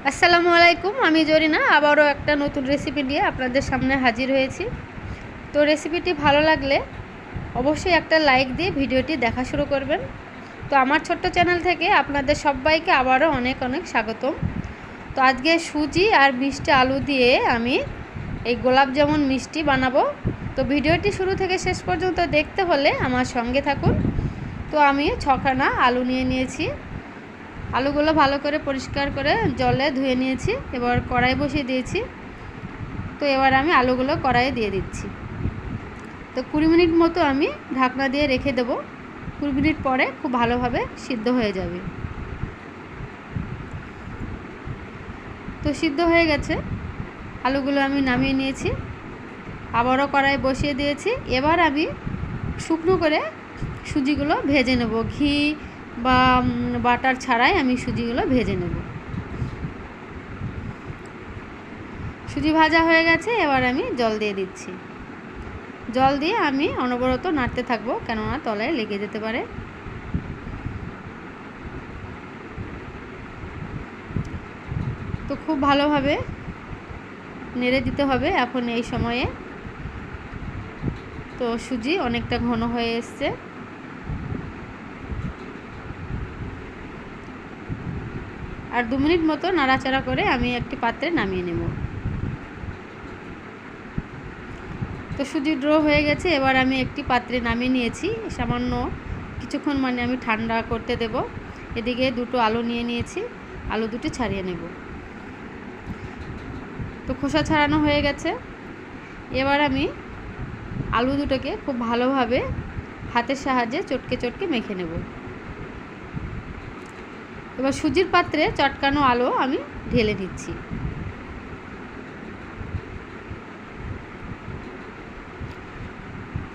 আসসালামু আলাইকুম, আমি জরিনা আবারও একটা নতুন রেসিপি নিয়ে আপনাদের সামনে হাজির হয়েছি। তো রেসিপিটি ভালো লাগলে অবশ্যই একটা লাইক দিয়ে ভিডিওটি দেখা শুরু করবেন। তো আমার ছোট্ট চ্যানেল থেকে আপনাদের সবাইকে আবারও অনেক অনেক স্বাগতম। তো আজকে সুজি আর মিষ্টি আলু দিয়ে আমি এই গোলাপ জামুন মিষ্টি বানাবো। তো ভিডিওটি শুরু থেকে শেষ পর্যন্ত দেখতে হলে আমার সঙ্গে থাকুন। তো আমি 6খানা আলু নিয়ে নিয়েছি। আলুগুলো ভালো করে পরিষ্কার করে জলে ধুয়ে নিয়েছি। এবার কড়াই বসিয়ে দিয়েছি। তো এবার আমি আলুগুলো কড়াইয়ে দিয়ে দিচ্ছি। তো 20 মিনিট মতো আমি ঢাকনা দিয়ে রেখে দেব। 20 মিনিট পরে খুব ভালোভাবে সিদ্ধ হয়ে যাবে। তো সিদ্ধ হয়ে গেছে, আলুগুলো আমি নামিয়ে নিয়েছি। আবারও কড়াই বসিয়ে দিয়েছি। এবার আমি শুকনো করে সুজিগুলো ভেজে নেব। ঘি বা বাটার ছাড়াই আমি সুজিগুলো ভেজে নেব। সুজি ভাজা হয়ে গেছে, এবার আমি জল দিয়ে দিচ্ছি। জল দিয়ে আমি অনবরত নাড়তে থাকবো, কেননা তলায় লেগে যেতে পারে। তো খুব ভালোভাবে নেড়ে দিতে হবে এখন এই সময়ে। তো সুজি অনেকটা ঘন হয়ে এসছে। আর 2 মিনিট মতো নাড়াচাড়া করে আমি একটি পাত্রে নামিয়ে নেব। তো সুজি ড্রো হয়ে গেছে, এবার আমি একটি পাত্রে নামিয়ে নিয়েছি। সামান্য কিছুক্ষণ আমি ঠান্ডা করতে দেব। এদিকে 2টো আলু নিয়ে নিয়েছি, আলু দুটি ছাড়িয়ে নেব। তো খোসা ছাড়ানো হয়ে গেছে। এবার আমি আলু দুটোকে খুব ভালোভাবে হাতের সাহায্যে চটকে চটকে মেখে নেব। এবার সুজির পাত্রে চটকানো আলু আমি ঢেলে নিচ্ছি।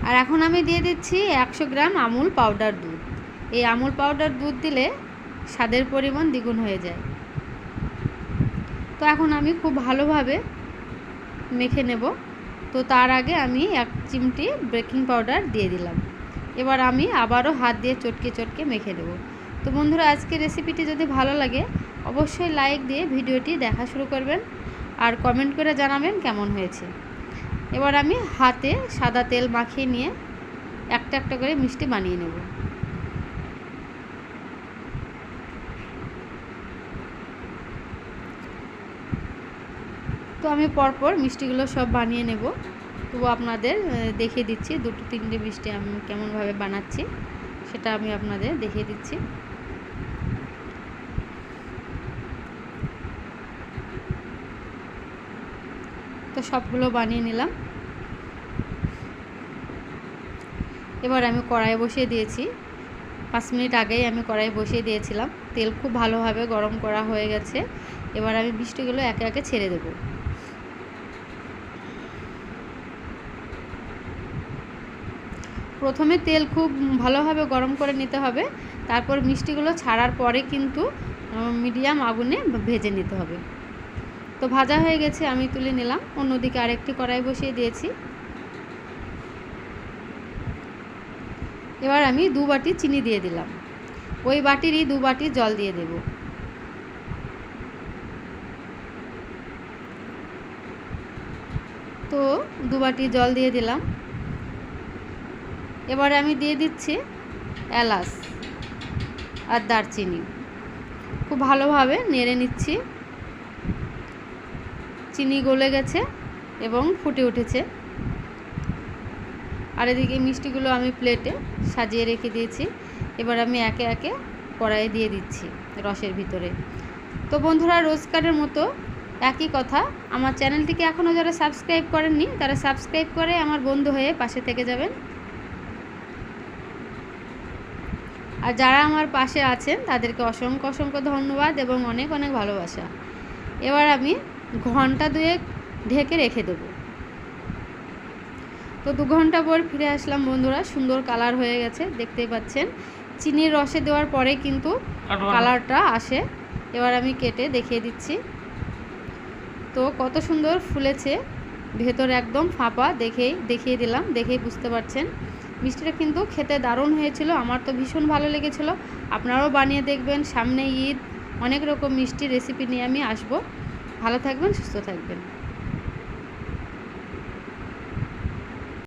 আর এখন আমি দিয়ে দিচ্ছি 100 গ্রাম আমুল পাউডার দুধ। এই আমুল পাউডার দুধ দিলে স্বাদের পরিমাণ দ্বিগুণ হয়ে যায়। তো এখন আমি খুব ভালোভাবে মেখে নেব। তো তার আগে আমি 1 চিমটি বেকিং পাউডার দিয়ে দিলাম। এবার আমি আবারও হাত দিয়ে চটকে চটকে মেখে দেব। তো বন্ধুরা, আজকে রেসিপিটি যদি ভালো লাগে অবশ্যই লাইক দিয়ে ভিডিওটি দেখা শুরু করবেন আর কমেন্ট করে জানাবেন কেমন হয়েছে। এবার আমি হাতে সাদা তেল মাখিয়ে নিয়ে একটা একটা করে মিষ্টি বানিয়ে নেব। তো আমি পরপর মিষ্টিগুলো সব বানিয়ে নেব। তবু আপনাদের দেখিয়ে দিচ্ছি 2-3টে মিষ্টি আমি কেমনভাবে বানাচ্ছি, সেটা আমি আপনাদের দেখিয়ে দিচ্ছি। তো সবগুলো বানিয়ে নিলাম। এবার আমি কড়াই বসিয়ে দিয়েছি। 5 মিনিট আগেই আমি কড়াই বসিয়ে দিয়েছিলাম। তেল খুব ভালোভাবে গরম করা হয়ে গেছে। এবার আমি মিষ্টিগুলো একে একে ছেড়ে দেব। প্রথমে তেল খুব ভালোভাবে গরম করে নিতে হবে, তারপর মিষ্টিগুলো ছাড়ার পরে কিন্তু মিডিয়াম আগুনে ভেজে নিতে হবে। তো ভাজা হয়ে গেছে, আমি তুলে নিলাম। অন্যদিকে আরেকটি কড়াই বসিয়ে দিয়েছি। এবার আমি 2 বাটি চিনি দিয়ে দিলাম। ওই বাটিরই 2 বাটি জল দিয়ে দেব। তো 2 বাটি জল দিয়ে দিলাম। এবারে আমি দিয়ে দিচ্ছি এলাচ আর দারচিনি। খুব ভালোভাবে নেড়ে নিচ্ছি। চিনি গলে গেছে এবং ফুটে উঠেছে। আর এদিকে মিষ্টিগুলো আমি প্লেটে সাজিয়ে রেখে দিয়েছি। এবার আমি একে একে কড়াইয়ে দিয়ে দিচ্ছি রসের ভিতরে। তো বন্ধুরা, রোজকারের মতো একই কথা, আমার চ্যানেলটিকে এখনও যারা সাবস্ক্রাইব করেননি তারা সাবস্ক্রাইব করে আমার বন্ধু হয়ে পাশে থেকে যাবেন। আর যারা আমার পাশে আছেন তাদেরকে অসংখ্য অসংখ্য ধন্যবাদ এবং অনেক অনেক ভালোবাসা। এবার আমি ঘন্টা 2 ঢেকে রেখে দেব। তো 2 ঘন্টা পর ফিরে আসলাম বন্ধুরা। সুন্দর কালার হয়ে গেছে, দেখতেই পাচ্ছেন। চিনির রসে দেওয়ার পরে কিন্তু কালারটা আসে। এবার আমি কেটে দেখিয়ে দিচ্ছি। তো কত সুন্দর ফুলেছে, ভেতর একদম ফাঁপা। দেখিয়ে দিলাম, দেখেই বুঝতে পারছেন। মিষ্টিটা কিন্তু খেতে দারুণ হয়েছিল, আমার তো ভীষণ ভালো লেগেছিল। আপনারাও বানিয়ে দেখবেন। সামনে ঈদ, অনেক রকম মিষ্টি রেসিপি নিয়ে আমি আসবো। ভালো থাকবেন, সুস্থ থাকবেন।